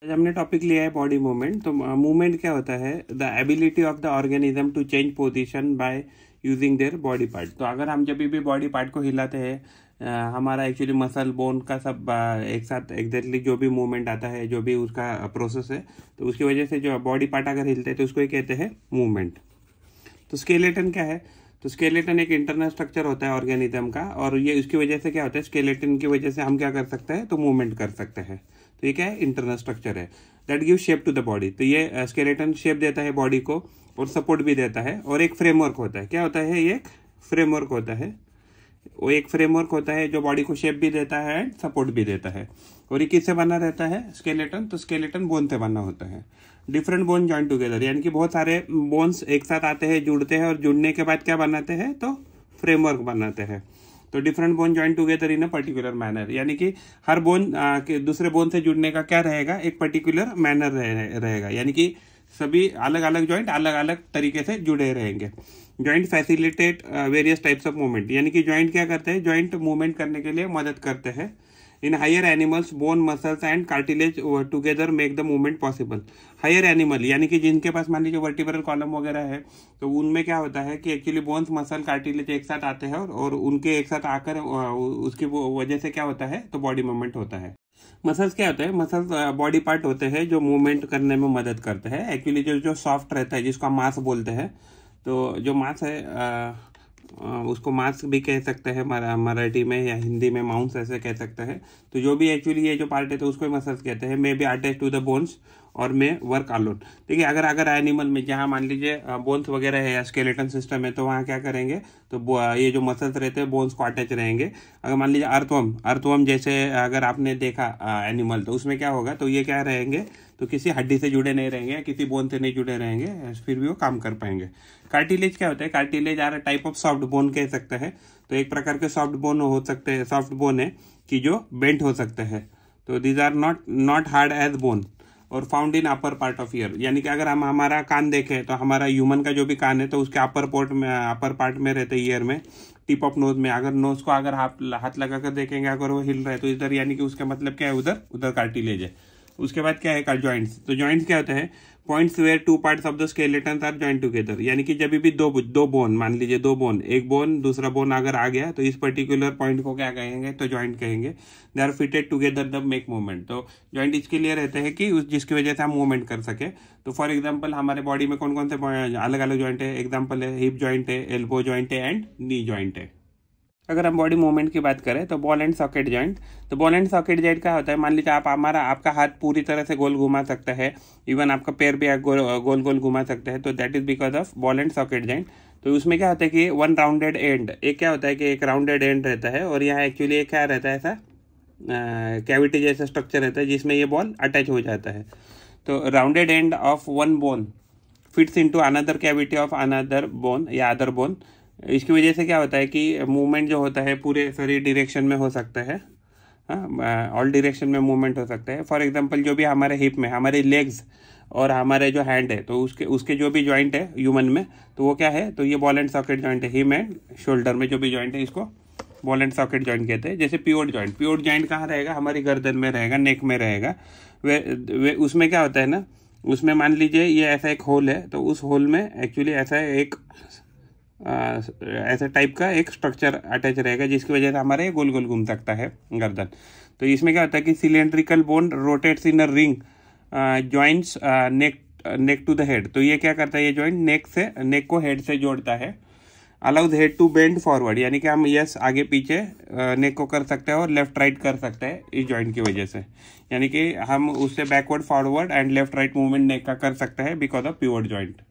आज हमने टॉपिक लिया है बॉडी मूवमेंट। तो मूवमेंट क्या होता है? The ability of the organism to change position by using their body part. तो अगर हम जब भी बॉडी पार्ट को हिलाते हैं, हमारा एक्चुअली मसल बोन का सब एक साथ एग्जैक्टली जो भी मूवमेंट आता है, जो भी उसका प्रोसेस है, तो उसकी वजह से जो बॉडी पार्ट अगर हिलते हैं तो उसको ही कहते हैं मूवमेंट। तो स्केलेटन क्या है? तो स्केलेटन एक इंटरनल स्ट्रक्चर होता है ऑर्गेनिज्म का, और ये उसकी वजह से क्या होता है, स्केलेटन की वजह से हम क्या कर सकते हैं, तो मूवमेंट कर सकते हैं। तो ये क्या है? इंटरनल स्ट्रक्चर है that give shape to the body. तो ये स्केलेटन शेप देता है बॉडी को और सपोर्ट भी देता है, और एक फ्रेमवर्क होता है। क्या होता है? ये एक फ्रेमवर्क होता है। वो एक फ्रेमवर्क होता है जो बॉडी को शेप भी देता है एंड सपोर्ट भी देता है। और ये किससे बना रहता है स्केलेटन? तो स्केलेटन बोन से बना होता है। डिफरेंट बोन जॉइन टुगेदर, यानी कि बहुत सारे बोन्स एक साथ आते हैं, जुड़ते हैं, और जुड़ने के बाद क्या बनाते हैं? तो फ्रेमवर्क बनाते हैं। तो different bone join together in a particular manner, यानी कि हर बोन के दूसरे बोन से जुड़ने का क्या रहेगा? एक पर्टिकुलर मैनर रहेगा, यानी कि सभी अलग अलग जॉइंट अलग अलग तरीके से जुड़े रहेंगे। Joint facilitate various types of movement, यानी कि जॉइंट क्या करते हैं? जॉइंट मूवमेंट करने के लिए मदद करते हैं। In higher animals bone muscles and cartilage together make the movement possible. Higher animal यानी कि जिनके पास मान लीजिए वर्टिब्रल कॉलम वगैरह है, तो उनमें क्या होता है कि एक्चुअली बोन्स मसल कार्टिलेज एक साथ आते हैं, और उनके एक साथ आकर उसकी वजह से क्या होता है? तो बॉडी मूवमेंट होता है। मसल्स क्या होते हैं? मसल्स बॉडी पार्ट होते हैं जो मूवमेंट करने में मदद करते हैं। एक्चुअली जो सॉफ्ट रहता है, जिसको हम मांस बोलते हैं, तो जो मांस है उसको मांस भी कह सकते हैं मराठी में, या हिंदी में माउंस ऐसे कह सकते हैं। तो जो भी एक्चुअली ये जो पार्ट है तो उसको मसल्स कहते हैं। May be attached to the bones और मे वर्क अलोन। ठीक है, अगर एनिमल में जहाँ मान लीजिए बोन्स वगैरह है या स्केलेटन सिस्टम है, तो वहाँ क्या करेंगे? तो ये जो मसल्स रहते हैं बोन्स को अटैच रहेंगे। अगर मान लीजिए अर्थवर्म जैसे अगर आपने देखा एनिमल, तो उसमें क्या होगा? तो ये क्या रहेंगे? तो किसी हड्डी से जुड़े नहीं रहेंगे, किसी बोन से नहीं जुड़े रहेंगे, फिर भी वो काम कर पाएंगे। कार्टिलेज क्या होता है? Cartilage are type of soft bone कह सकते हैं। तो एक प्रकार के सॉफ्ट बोन हो सकते हैं, सॉफ्ट बोन है कि जो बेंट हो सकते हैं। तो these are not hard as bone और found in upper part of ear, यानी कि अगर हम हमारा कान देखें तो हमारा ह्यूमन का जो भी कान है, तो उसके अपर पार्ट में रहते हैं ईयर में, टिप ऑफ नोज में। अगर नोज को अगर हाथ लगा कर देखेंगे, अगर वो हिल रहा है तो इधर, यानी कि उसका मतलब क्या है? उधर कार्टिलेज है। उसके बाद क्या है? जॉइंट्स। तो जॉइंट्स क्या होते हैं? Points where two parts of the skeleton are joint together, यानी कि जब भी दो बोन, मान लीजिए दो बोन, एक बोन दूसरा बोन अगर आ गया, तो इस पर्टिकुलर पॉइंट को क्या कहेंगे? तो जॉइंट कहेंगे। They are fitted together the make movement. तो जॉइंट इसके लिए रहते हैं कि जिसकी वजह से हम मूवमेंट कर सके। तो फॉर एग्जाम्पल हमारे बॉडी में कौन कौन से अलग अलग जॉइंट है? एग्जाम्पल है हिप जॉइंट है, एल्बो जॉइंट है एंड नी जॉइंट है। अगर हम बॉडी मूवमेंट की बात करें तो बॉल एंड सॉकेट जॉइंट। तो बॉल एंड सॉकेट जॉइंट क्या होता है? मान लीजिए आपका हाथ पूरी तरह से गोल घुमा सकता है, इवन आपका पैर भी गोल गोल घुमा सकते हैं, तो that is because of ball and socket joint. तो उसमें क्या होता है कि वन राउंडेड एंड, एक क्या होता है कि एक राउंडेड एंड रहता है, और यहाँ एक्चुअली एक क्या रहता है? ऐसा कैविटी जैसा स्ट्रक्चर रहता है जिसमें ये बॉल अटैच हो जाता है। तो rounded end of one bone fits into another cavity of another bone या अदर बोन। इसकी वजह से क्या होता है कि मूवमेंट जो होता है पूरे सारी डायरेक्शन में हो सकता है। ऑल डायरेक्शन में मूवमेंट हो सकता है। फॉर एग्जांपल जो भी हमारे हिप में, हमारे लेग्स और हमारे जो हैंड है, तो उसके जो भी जॉइंट है ह्यूमन में, तो वो क्या है? तो ये बॉल एंड सॉकेट जॉइंट है। हिप एंड शोल्डर में जो भी जॉइंट है, इसको बॉल एंड सॉकेट जॉइंट कहते हैं। जैसे पिवोट जॉइंट कहाँ रहेगा? हमारी गर्दन में रहेगा, नेक में रहेगा। उसमें क्या होता है ना, उसमें मान लीजिए ये ऐसा एक होल है, तो उस होल में एक्चुअली ऐसा टाइप का एक स्ट्रक्चर अटैच रहेगा, जिसकी वजह से हमारे गोल गोल घूम सकता है गर्दन। तो इसमें क्या होता है कि cylindrical bone rotates in a ring joints neck to the head. तो ये क्या करता है? ये जॉइंट नेक को हेड से जोड़ता है। Allows head to bend forward, यानी कि हम आगे पीछे नेक को कर सकते हैं और लेफ्ट राइट कर सकते हैं इस जॉइंट की वजह से, यानी कि हम उससे backward forward and left right movement neck का कर सकते हैं because of pivot joint.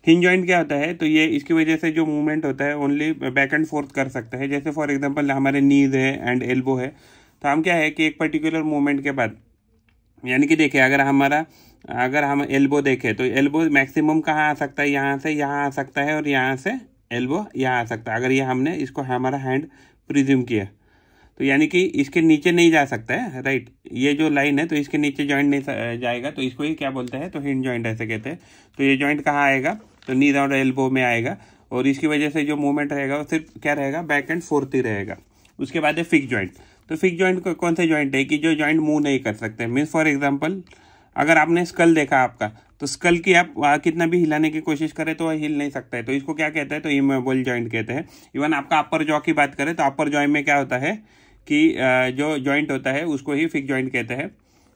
Hinge joint क्या होता है? तो ये इसकी वजह से जो मूवमेंट होता है ओनली बैक एंड फोर्थ कर सकते हैं। जैसे फॉर एग्जांपल हमारे नीज है एंड एल्बो है, तो हम क्या है कि एक पर्टिकुलर मूवमेंट के बाद, यानी कि देखिए अगर हम एल्बो देखें, तो एल्बो मैक्सिमम कहाँ आ सकता है? यहाँ से यहाँ आ सकता है, और यहाँ से एल्बो यहाँ आ सकता है, अगर ये हमने इसको हमारा हैंड प्रिज्यूम किया। तो यानी कि इसके नीचे नहीं जा सकता है, राइट? ये जो लाइन है तो इसके नीचे जॉइंट नहीं जाएगा, तो इसको ही क्या बोलते हैं? तो हिंज जॉइंट ऐसे कहते हैं। तो ये जॉइंट कहाँ आएगा? तो नी और एल्बो में आएगा, और इसकी वजह से जो मूवमेंट रहेगा वो सिर्फ क्या रहेगा? बैक एंड फोर्थ ही रहेगा। उसके बाद है फिक्स जॉइंट। तो फिक्स जॉइंट कौन से जॉइंट है कि जो जॉइंट मूव नहीं कर सकते। मीन्स फॉर एग्जांपल अगर आपने स्कल देखा आपका, तो स्कल की आप कितना भी हिलाने की कोशिश करें तो वह हिल नहीं सकता है, तो इसको क्या कहते हैं, तो इमोबाइल जॉइंट कहते हैं। इवन आपका अपर जॉ की बात करें तो अपर जॉइंट में क्या होता है कि जो जॉइंट होता है उसको ही फिक्स जॉइंट कहते हैं।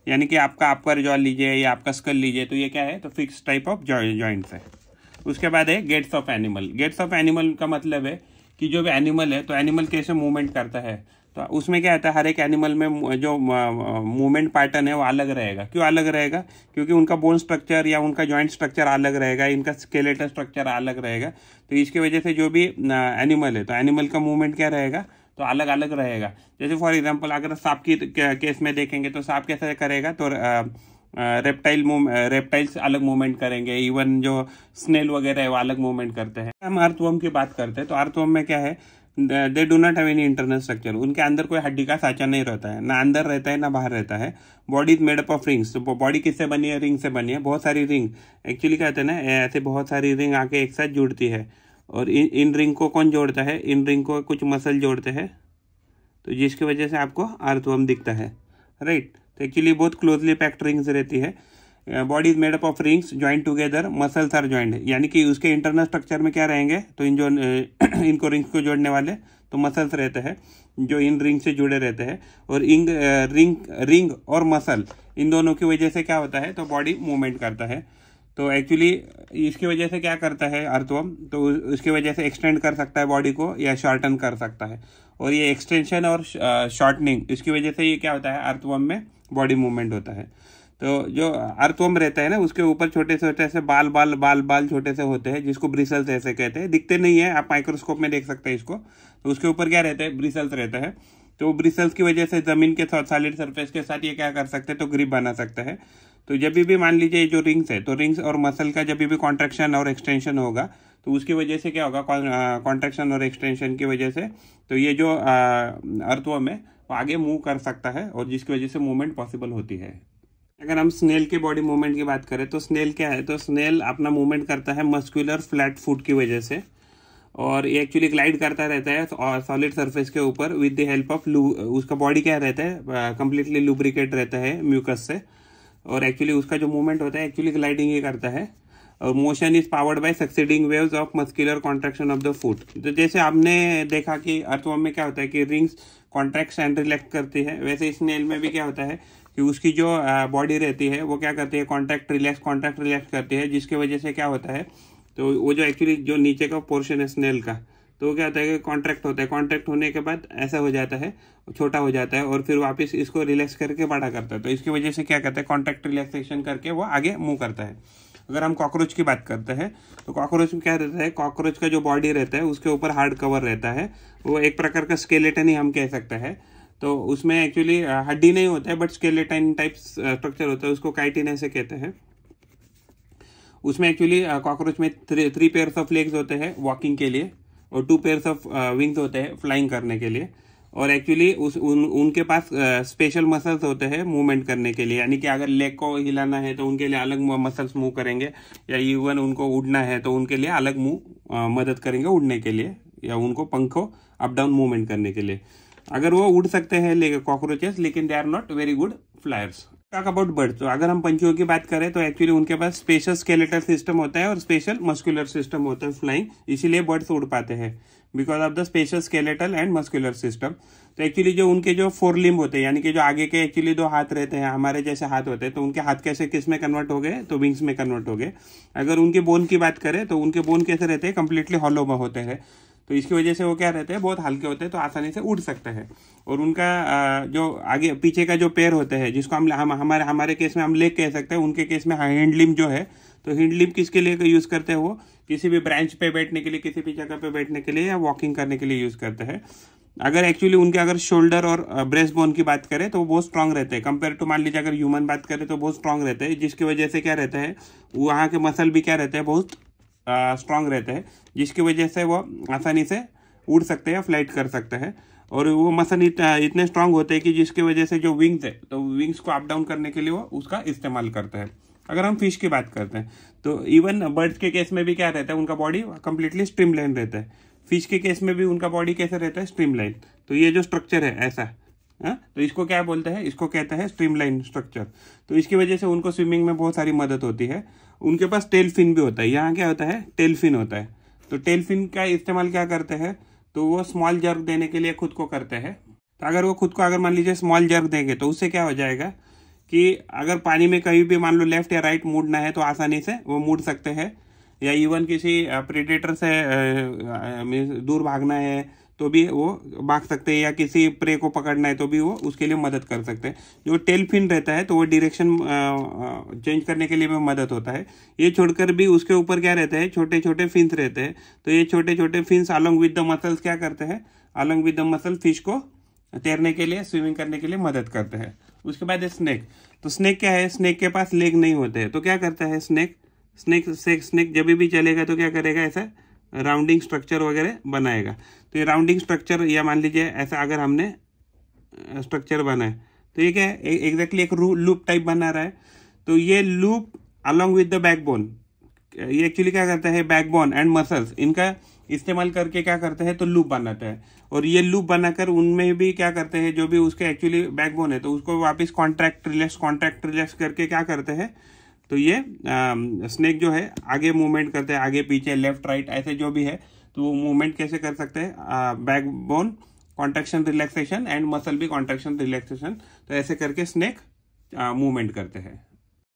यानी कि आपका अपर जॉ लीजिए या आपका स्कल लीजिए, तो ये क्या है, तो फिक्स टाइप ऑफ जॉइंट्स है। उसके बाद है gaits of animal. Gaits of animal का मतलब है कि जो भी एनिमल है तो एनिमल कैसे मूवमेंट करता है, तो उसमें क्या होता है हर एक एनिमल में जो मूवमेंट पैटर्न है वो अलग रहेगा। क्यों अलग रहेगा, क्योंकि उनका बोन स्ट्रक्चर या उनका जॉइंट स्ट्रक्चर अलग रहेगा, इनका स्केलेटल स्ट्रक्चर अलग रहेगा। तो इसकी वजह से जो भी एनिमल है तो एनिमल का मूवमेंट क्या रहेगा, तो अलग अलग रहेगा। जैसे फॉर एग्जांपल अगर सांप की केस में देखेंगे तो सांप कैसे करेगा, तो रेप्टाइल्स अलग मूवमेंट करेंगे, इवन जो स्नेल वगैरह है वो अलग मूवमेंट करते हैं। हम अर्थवर्म की बात करते हैं तो अर्थवर्म में क्या है, they do not have any internal structure. उनके अंदर कोई हड्डी का साँचा नहीं रहता है, ना अंदर रहता है ना बाहर रहता है। Body is made up of rings. तो बॉडी किससे बनी है, रिंग से बनी है। बहुत सारी रिंग एक्चुअली कहते हैं ना, ऐसे बहुत सारी रिंग आके एक साथ जुड़ती है, और इन रिंग को कौन जोड़ता है, इन रिंग को कुछ मसल जोड़ते हैं, तो जिसकी वजह से आपको अर्थवर्म दिखता है, राइट। तो एक्चुअली बहुत क्लोजली पैक्ड रिंग्स रहती है। Body is made up of rings joint together, muscles are joint. यानी कि उसके इंटरनल स्ट्रक्चर में क्या रहेंगे, तो इन जो इनको रिंग्स को जोड़ने वाले तो मसल्स रहते हैं जो इन रिंग से जुड़े रहते हैं। और रिंग और मसल इन दोनों की वजह से क्या होता है, तो बॉडी मूवमेंट करता है। तो एक्चुअली इसकी वजह से क्या करता है अर्थवर्म, तो उसकी वजह से एक्सटेंड कर सकता है बॉडी को या शॉर्टन कर सकता है। और ये एक्सटेंशन और शॉर्टनिंग इसकी वजह से ये क्या होता है, अर्थवर्म में बॉडी मूवमेंट होता है। तो जो अर्थवर्म रहता है ना, उसके ऊपर छोटे से बाल छोटे से होते हैं, जिसको ब्रिसल्स ऐसे कहते हैं। दिखते नहीं है, आप माइक्रोस्कोप में देख सकते हैं इसको। तो उसके ऊपर क्या रहता है, ब्रिसल्स रहता है। तो ब्रिसल्स की वजह से जमीन के सॉलिड सरफेस के साथ ये क्या कर सकते हैं, तो ग्रिप बना सकता है। तो जब भी मान लीजिए जो रिंग्स है, तो रिंग्स और मसल का जब भी कॉन्ट्रैक्शन और एक्सटेंशन होगा, तो उसकी वजह से क्या होगा, कॉन्ट्रैक्शन और एक्सटेंशन की वजह से तो ये जो अर्थवर्म है वो आगे मूव कर सकता है, और जिसकी वजह से मूवमेंट पॉसिबल होती है। अगर हम स्नेल के बॉडी मूवमेंट की बात करें तो स्नेल क्या है, तो स्नेल अपना मूवमेंट करता है मस्कुलर फ्लैट फुट की वजह से, और ये एक्चुअली ग्लाइड करता रहता है सॉलिड सरफेस के ऊपर विद द हेल्प ऑफ उसका बॉडी क्या रहता है, कंप्लीटली लुब्रिकेट रहता है म्यूकस से। और एक्चुअली उसका जो मूवमेंट होता है एक्चुअली ग्लाइडिंग ही करता है। और motion is powered by succeeding waves of muscular contraction of the foot. तो जैसे आपने देखा कि अर्थवर्म में क्या होता है कि रिंग्स कॉन्ट्रैक्ट एंड रिलैक्स करती है, वैसे स्नेल में भी क्या होता है कि उसकी जो बॉडी रहती है वो क्या करती है, कॉन्ट्रैक्ट रिलैक्स करती है, जिसकी वजह से क्या होता है, तो वो जो एक्चुअली जो नीचे का पोर्शन है स्नेल का, तो वो क्या होता है कि कॉन्ट्रैक्ट होता है। कॉन्ट्रैक्ट होने के बाद ऐसा हो जाता है, छोटा हो जाता है, और फिर वापस इसको रिलैक्स करके बड़ा करता है। तो इसकी वजह से क्या करता है, कॉन्ट्रैक्ट रिलैक्सेशन करके वो आगे मूव करता है। अगर हम कॉकरोच की बात करते हैं तो कॉकरोच में क्या रहता है, कॉकरोच का जो बॉडी रहता है उसके ऊपर हार्ड कवर रहता है, वो एक प्रकार का स्केलेटन ही हम कह सकते हैं। तो उसमें एक्चुअली हड्डी नहीं होता है, बट स्केलेटन टाइप स्ट्रक्चर होता है, उसको काइटिन ऐसे कहते हैं। उसमें एक्चुअली कॉकरोच में 3 पेयर्स ऑफ लेग्स होते हैं वॉकिंग के लिए, और 2 पेयर्स ऑफ विंग्स होते हैं फ्लाइंग करने के लिए। और एक्चुअली उनके पास स्पेशल मसल्स होते हैं मूवमेंट करने के लिए। यानी कि अगर लेग को हिलाना है तो उनके लिए अलग मसल्स मूव करेंगे, या इवन उनको उड़ना है तो उनके लिए अलग मदद करेंगे उड़ने के लिए, या उनको पंखों अप डाउन मूवमेंट करने के लिए। अगर वो उड़ सकते हैं कॉकरोचेस, लेकिन they are not very good flyers. Talk about birds, तो अगर हम पंछियों की बात करें तो एक्चुअली उनके पास स्पेशल स्केलेटल सिस्टम होता है और स्पेशल मस्कुलर सिस्टम होता है फ्लाइंग, इसीलिए बर्ड्स उड़ पाते हैं because of the special skeletal and muscular system. तो एक्चुअली जो उनके जो 4 लिम्ब होते हैं, यानी कि जो आगे के एक्चुअली 2 हाथ रहते हैं, हमारे जैसे हाथ होते हैं, तो उनके हाथ कैसे किस में कन्वर्ट हो गए, तो विंग्स में कन्वर्ट हो गए। अगर उनके बोन की बात करें तो उनके बोन कैसे रहते हैं, कंप्लीटली हॉलो होते हैं। तो इसकी वजह से वो क्या रहते हैं, बहुत हल्के होते हैं, तो आसानी से उड़ सकते हैं। और उनका जो आगे पीछे का जो पैर होते हैं, जिसको हम हमारे केस में हम लेग कह सकते हैं, उनके केस में हैंड लिम्ब जो है, तो हैंड लिम्ब किसके लिए यूज करते हैं, वो किसी भी ब्रांच पे बैठने के लिए, किसी भी जगह पे बैठने के लिए, या वॉकिंग करने के लिए यूज करते हैं। अगर एक्चुअली उनके अगर शोल्डर और ब्रेस्ट बोन की बात करें तो वो बहुत स्ट्रांग रहते हैं कंपेयर टू, मान लीजिए अगर ह्यूमन बात करें तो बहुत स्ट्रांग रहते हैं, जिसकी वजह से क्या रहता है, वहाँ के मसल भी क्या रहते हैं, बहुत स्ट्रांग रहते हैं, जिसकी वजह से वो आसानी से उड़ सकते हैं, फ्लाइट कर सकते हैं। और वो मसल इतने स्ट्रांग होते हैं कि जिसकी वजह से जो विंग्स है, तो विंग्स को अप डाउन करने के लिए वो उसका इस्तेमाल करते हैं। अगर हम फिश की बात करते हैं तो इवन बर्ड्स के केस में भी क्या रहता है, उनका बॉडी कंप्लीटली स्ट्रीमलाइन रहता है। फिश के केस में भी उनका बॉडी कैसे रहता है, स्ट्रीमलाइन। तो ये जो स्ट्रक्चर है ऐसा, तो इसको क्या बोलते हैं, इसको कहते हैं स्ट्रीमलाइन स्ट्रक्चर। तो इसकी वजह से उनको स्विमिंग में बहुत सारी मदद होती है। उनके पास टेल फिन भी होता है, यहाँ क्या होता है, टेल फिन होता है। तो टेल फिन का इस्तेमाल क्या करते हैं, तो वो स्मॉल जर्क देने के लिए खुद को करते हैं। तो अगर वो खुद को अगर मान लीजिए स्मॉल जर्क देंगे तो उससे क्या हो जाएगा कि अगर पानी में कहीं भी मान लो लेफ्ट या राइट मुड़ना है तो आसानी से वो मुड़ सकते हैं, या इवन किसी प्रेडेटर से दूर भागना है तो भी वो भाग सकते हैं, या किसी प्रे को पकड़ना है तो भी वो उसके लिए मदद कर सकते हैं। जो टेल फिन रहता है तो वो डायरेक्शन चेंज करने के लिए भी मदद होता है। ये छोड़कर भी उसके ऊपर क्या रहता है, छोटे छोटे फिन्स रहते हैं। तो ये छोटे छोटे fins along with the muscles क्या करते हैं, along with the muscle fish को तैरने के लिए, स्विमिंग करने के लिए मदद करते हैं। उसके बाद स्नेक। तो स्नेक क्या है, स्नेक के पास लेग नहीं होते हैं। तो क्या करता है स्नेक जब भी चलेगा तो क्या करेगा, ऐसा राउंडिंग स्ट्रक्चर वगैरह बनाएगा। तो ये राउंडिंग स्ट्रक्चर, या मान लीजिए ऐसा अगर हमने स्ट्रक्चर बनाए तो ये क्या है, एग्जैक्टली एक लूप टाइप बना रहा है। तो ये loop along with the backbone, ये एक्चुअली क्या करता है, बैकबोन एंड मसल्स इनका इस्तेमाल करके क्या करते हैं, तो लूप बनाता है। और ये लूप बनाकर उनमें भी क्या करते हैं, जो भी उसके एक्चुअली बैकबोन है तो उसको वापस कॉन्ट्रैक्ट रिलैक्स करके क्या करते हैं, तो ये स्नेक जो है आगे मूवमेंट करते हैं, आगे पीछे लेफ्ट राइट ऐसे जो भी है, तो वो मूवमेंट कैसे कर सकते हैं, backbone contraction relaxation and muscle भी कॉन्ट्रैक्शन रिलैक्सेशन, तो ऐसे करके स्नेक मूवमेंट करते हैं।